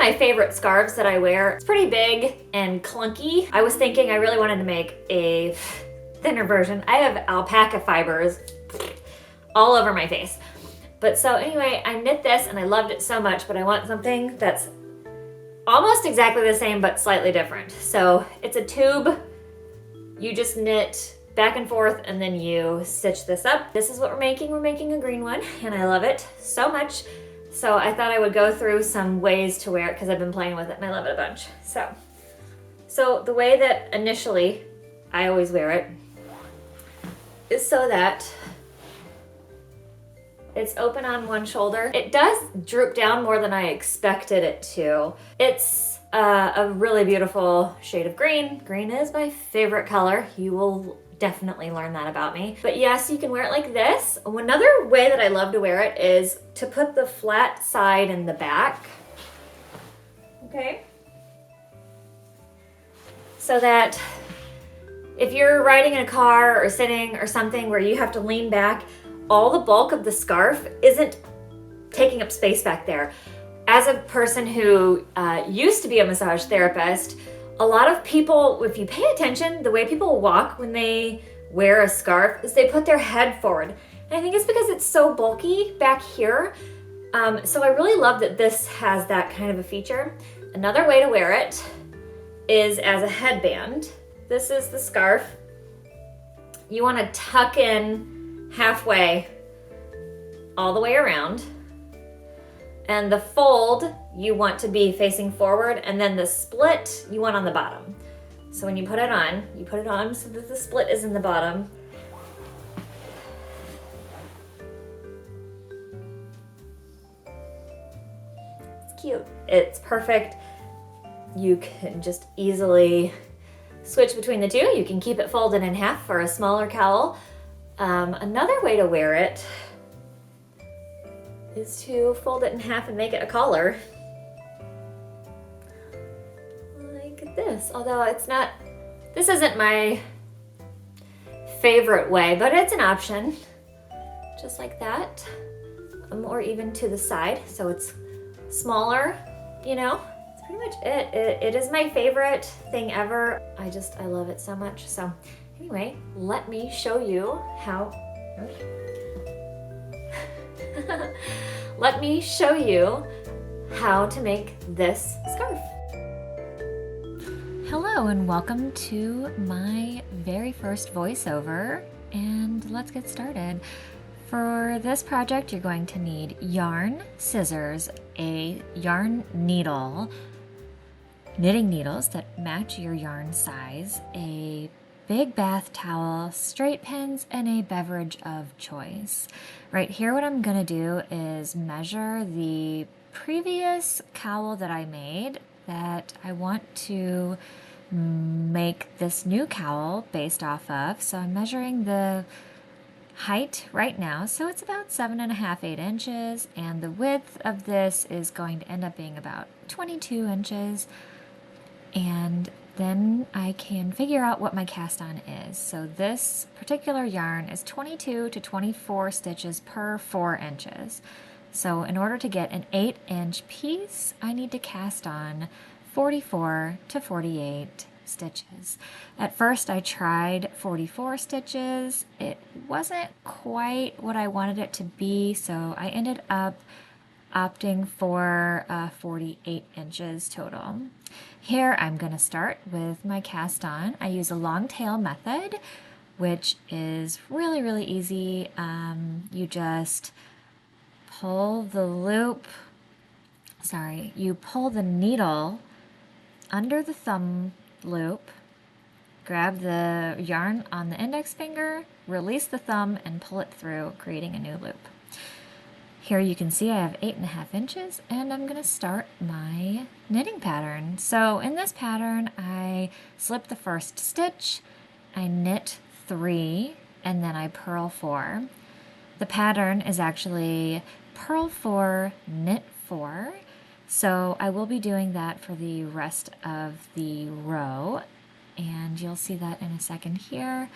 my favorite scarves that I wear. It's pretty big and clunky. I was thinking I really wanted to make a thinner version. I have alpaca fibers all over my face. But so anyway, I knit this and I loved it so much, but I want something that's almost exactly the same but slightly different. So it's a tube. You just knit back and forth and then you stitch this up. This is what we're making. We're making a green one and I love it so much. So I thought I would go through some ways to wear it because I've been playing with it and I love it a bunch. So the way that initially I always wear it is so that it's open on one shoulder. It does droop down more than I expected it to. It's a really beautiful shade of green. Green is my favorite color. You will definitely learn that about me. But yes, you can wear it like this. Another way that I love to wear it is to put the flat side in the back. Okay. So that if you're riding in a car or sitting or something where you have to lean back, all the bulk of the scarf isn't taking up space back there. As a person who used to be a massage therapist, a lot of people, if you pay attention, the way people walk when they wear a scarf is they put their head forward. And I think it's because it's so bulky back here. So I really love that this has that kind of a feature. Another way to wear it is as a headband. This is the scarf. You want to tuck in halfway all the way around. And the fold you want to be facing forward, and then the split you want on the bottom. So when you put it on so that the split is in the bottom. It's cute. It's perfect. You can just easily switch between the two. You can keep it folded in half for a smaller cowl. Another way to wear it is to fold it in half and make it a collar. Like this. Although this isn't my favorite way, but it's an option. Just like that. Or even to the side, so it's smaller, you know. That's pretty much it. It is my favorite thing ever. I love it so much. So anyway, let me show you how. Let me show you how to make this scarf. Hello and welcome to my very first voiceover, and let's get started. For this project, you're going to need yarn, scissors, a yarn needle, knitting needles that match your yarn size, a big bath towel, straight pins, and a beverage of choice. Right here, what I'm gonna do is measure the previous cowl that I made that I want to make this new cowl based off of. So I'm measuring the height right now. So it's about 7.5, 8 inches, and the width of this is going to end up being about 22 inches. And then I can figure out what my cast on is. So this particular yarn is 22 to 24 stitches per 4 inches. So in order to get an 8-inch piece, I need to cast on 44 to 48 stitches. At first I tried 44 stitches. It wasn't quite what I wanted it to be, so I ended up opting for 48 inches total. Here I'm going to start with my cast on. I use a long tail method, which is really, really easy. You just pull the you pull the needle under the thumb loop, grab the yarn on the index finger, release the thumb, and pull it through, creating a new loop. Here you can see I have 8.5 inches, and I'm going to start my knitting pattern. So in this pattern, I slip the first stitch, I knit 3, and then I purl 4. The pattern is actually purl 4, knit 4. So I will be doing that for the rest of the row, and you'll see that in a second here.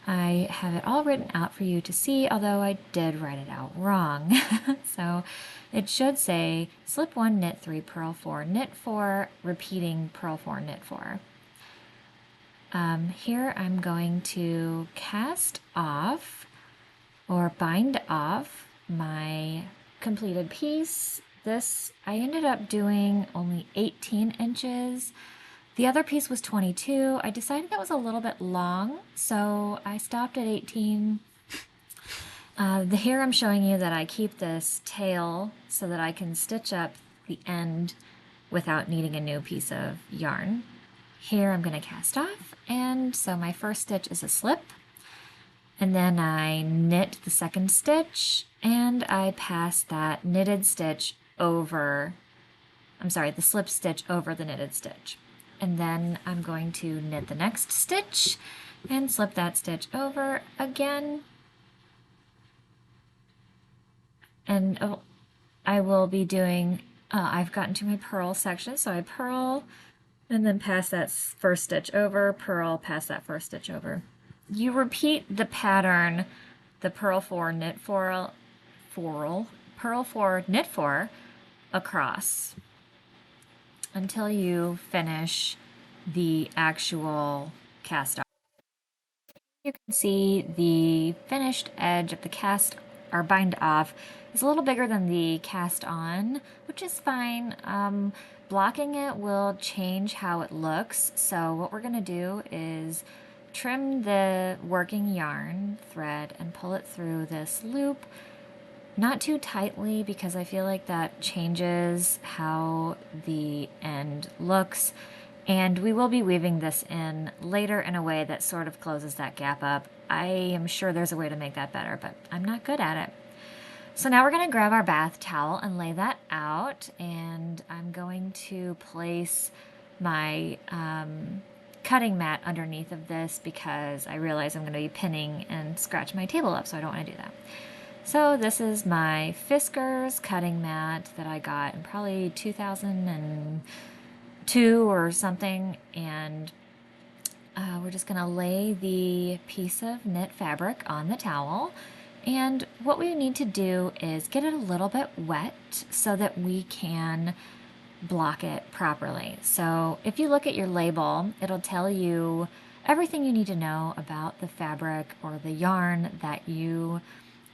I have it all written out for you to see, although I did write it out wrong. So it should say slip 1, knit 3, purl 4, knit 4, repeating purl 4, knit 4. Here I'm going to cast off or bind off my completed piece. This, I ended up doing only 18 inches. The other piece was 22. I decided that was a little bit long, so I stopped at 18. Here I'm showing you that I keep this tail so that I can stitch up the end without needing a new piece of yarn. Here I'm going to cast off, and so my first stitch is a slip, and then I knit the second stitch, and I pass that knitted stitch over, the slip stitch over the knitted stitch. And then I'm going to knit the next stitch and slip that stitch over again. And I will be doing, I've gotten to my purl section, so I purl and then pass that first stitch over, purl, pass that first stitch over. You repeat the pattern, the purl 4, knit 4, purl 4, knit 4 across until you finish the actual cast off. You can see the finished edge of the cast or bind off is a little bigger than the cast on, which is fine. Blocking it will change how it looks. So what we're gonna do is trim the working yarn thread and pull it through this loop. Not too tightly because I feel like that changes how the end looks. And we will be weaving this in later in a way that sort of closes that gap up. I am sure there's a way to make that better, but I'm not good at it. So now we're going to grab our bath towel and lay that out, and I'm going to place my cutting mat underneath of this because I realize I'm going to be pinning and scratch my table up, so I don't want to do that. So this is my Fiskars cutting mat that I got in probably 2002 or something, and we're just gonna lay the piece of knit fabric on the towel. And what we need to do is get it a little bit wet so that we can block it properly. So if you look at your label, it'll tell you everything you need to know about the fabric or the yarn that you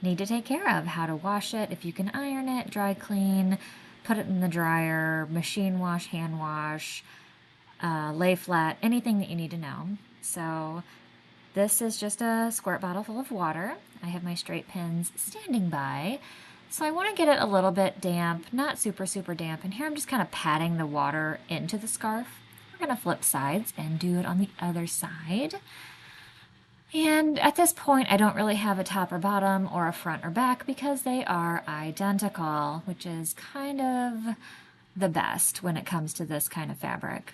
need to take care of, how to wash it, if you can iron it, dry clean, put it in the dryer, machine wash, hand wash, lay flat, anything that you need to know. So this is just a squirt bottle full of water. I have my straight pins standing by. So I want to get it a little bit damp, not super, super damp. And here I'm just kind of patting the water into the scarf. We're going to flip sides and do it on the other side. And at this point, I don't really have a top or bottom or a front or back because they are identical, which is kind of the best when it comes to this kind of fabric.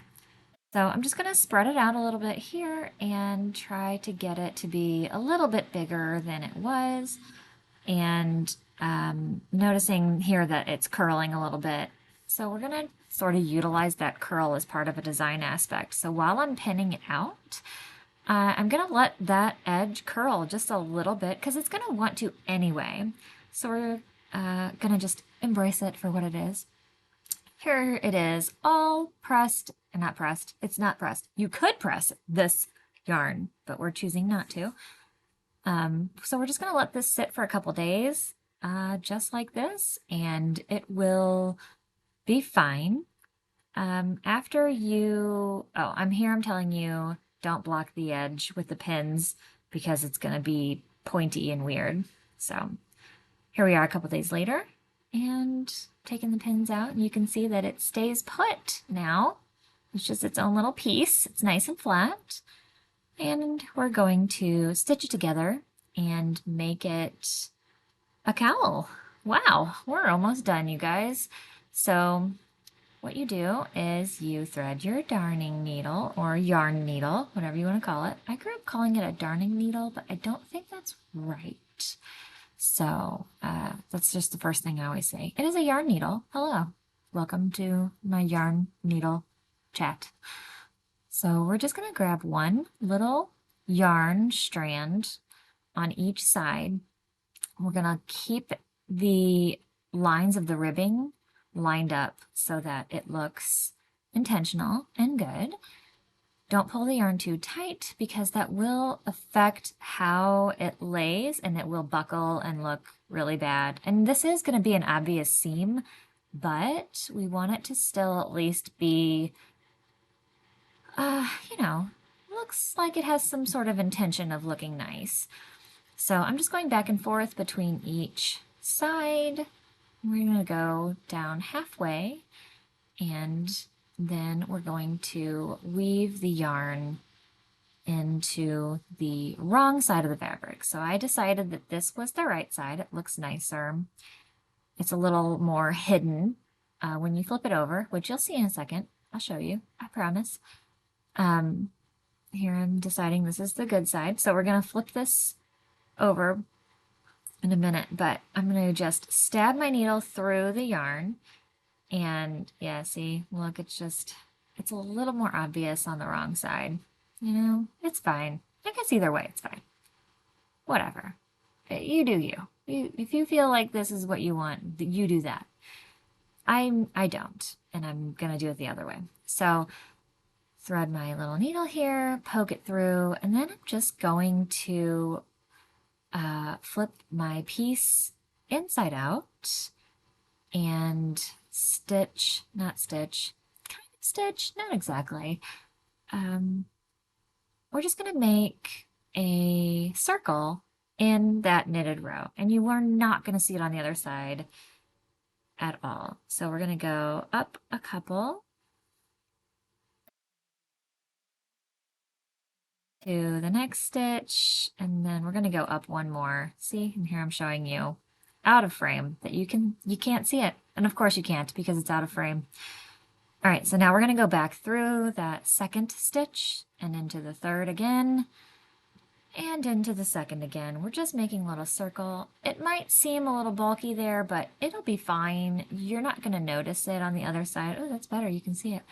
So I'm just going to spread it out a little bit here and try to get it to be a little bit bigger than it was. And noticing here that it's curling a little bit. So we're going to sort of utilize that curl as part of a design aspect. So while I'm pinning it out, I'm going to let that edge curl just a little bit because it's going to want to anyway. So we're going to just embrace it for what it is. Here it is, all pressed, and not pressed. It's not pressed. You could press this yarn, but we're choosing not to. So we're just going to let this sit for a couple days, just like this, and it will be fine. After you, I'm telling you, don't block the edge with the pins because it's going to be pointy and weird. So here we are a couple days later and taking the pins out, and you can see that it stays put now. It's just its own little piece. It's nice and flat. And we're going to stitch it together and make it a cowl. Wow, we're almost done, you guys. So what you do is you thread your darning needle or yarn needle, whatever you want to call it. I grew up calling it a darning needle, but I don't think that's right. So that's just the first thing I always say. It is a yarn needle. Hello. Welcome to my yarn needle chat. So we're just going to grab one little yarn strand on each side. We're gonna keep the lines of the ribbing lined up so that it looks intentional and good. Don't pull the yarn too tight because that will affect how it lays and it will buckle and look really bad. And this is going to be an obvious seam, but we want it to still at least be, you know, looks like it has some sort of intention of looking nice. So I'm just going back and forth between each side. We're going to go down halfway, and then we're going to weave the yarn into the wrong side of the fabric. So I decided that this was the right side. It looks nicer. It's a little more hidden when you flip it over, which you'll see in a second. I'll show you, I promise. Here I'm deciding this is the good side. So we're going to flip this over in a minute, but I'm going to just stab my needle through the yarn. And yeah, see, look, it's a little more obvious on the wrong side. You know, it's fine. I guess either way, it's fine. Whatever. You do you. If you feel like this is what you want, you do that. I don't, and I'm gonna do it the other way. So thread my little needle here, poke it through, and then I'm just going to flip my piece inside out and stitch, not stitch, kind of stitch, not exactly. We're just going to make a circle in that knitted row, and you are not going to see it on the other side at all. So we're going to go up a couple to the next stitch, and then we're going to go up one more. See, and here I'm showing you out of frame that you can't see it, and of course you can't because it's out of frame. All right, so now we're going to go back through that second stitch and into the third again and into the second again. We're just making a little circle. It might seem a little bulky there, but it'll be fine. You're not going to notice it on the other side. Oh, that's better. You can see it.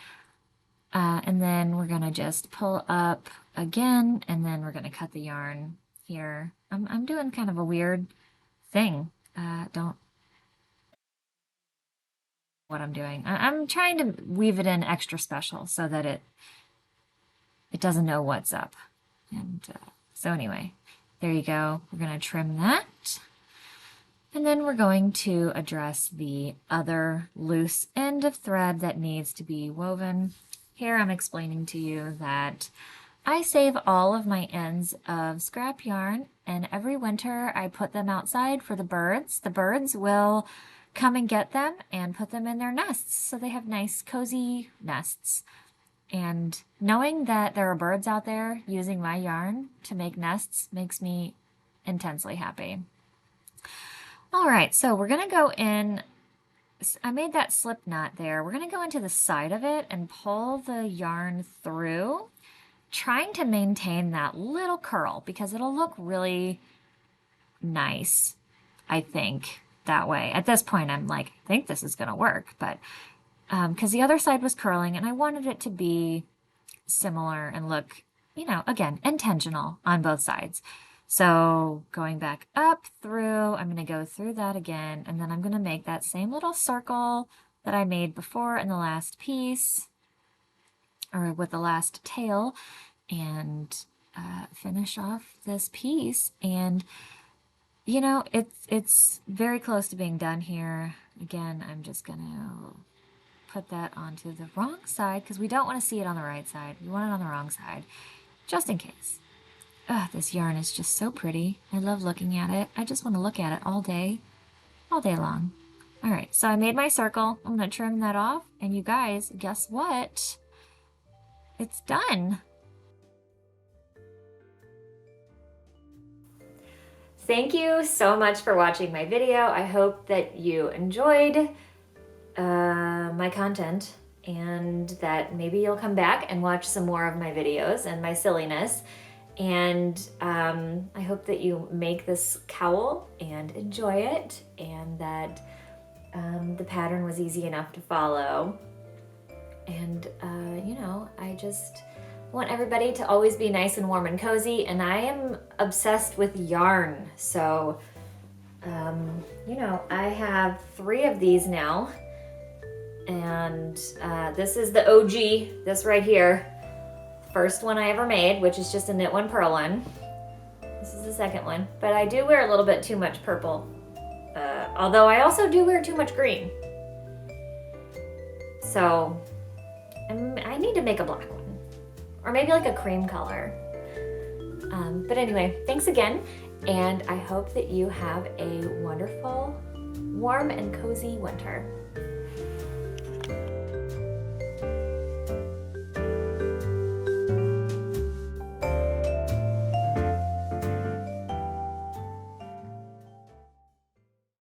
And then we're going to just pull up again, and then we're going to cut the yarn here. I'm doing kind of a weird thing. Don't what I'm doing. I'm trying to weave it in extra special so that it doesn't know what's up. And so anyway, there you go. We're going to trim that. And then we're going to address the other loose end of thread that needs to be woven. Here I'm explaining to you that I save all of my ends of scrap yarn, and every winter I put them outside for the birds. The birds will come and get them and put them in their nests so they have nice cozy nests. And knowing that there are birds out there using my yarn to make nests makes me intensely happy. All right, so we're gonna go in, I made that slip knot there. We're gonna go into the side of it and pull the yarn through, trying to maintain that little curl because it'll look really nice, I think, that way. At this point, I'm like, I think this is gonna work, but because the other side was curling and I wanted it to be similar and look, you know, again, intentional on both sides. So going back up through, I'm going to go through that again, and then I'm going to make that same little circle that I made before in the last piece, or with the last tail, and finish off this piece. And you know, it's very close to being done here. Again, I'm just going to put that onto the wrong side because we don't want to see it on the right side. We want it on the wrong side, just in case. This yarn is just so pretty. I love looking at it. I just want to look at it all day long. All right, so I made my circle. I'm going to trim that off, and you guys, guess what? It's done. Thank you so much for watching my video. I hope that you enjoyed my content and that maybe you'll come back and watch some more of my videos and my silliness. And I hope that you make this cowl and enjoy it, and that the pattern was easy enough to follow. And you know, I want everybody to always be nice and warm and cozy, and I am obsessed with yarn. So, you know, I have 3 of these now, and this is the OG, this right here. First one I ever made, which is just a knit one, purl one. This is the second one, but I do wear a little bit too much purple, although I also do wear too much green. So I need to make a black one, or maybe like a cream color. But anyway, thanks again, and I hope that you have a wonderful, warm and cozy winter.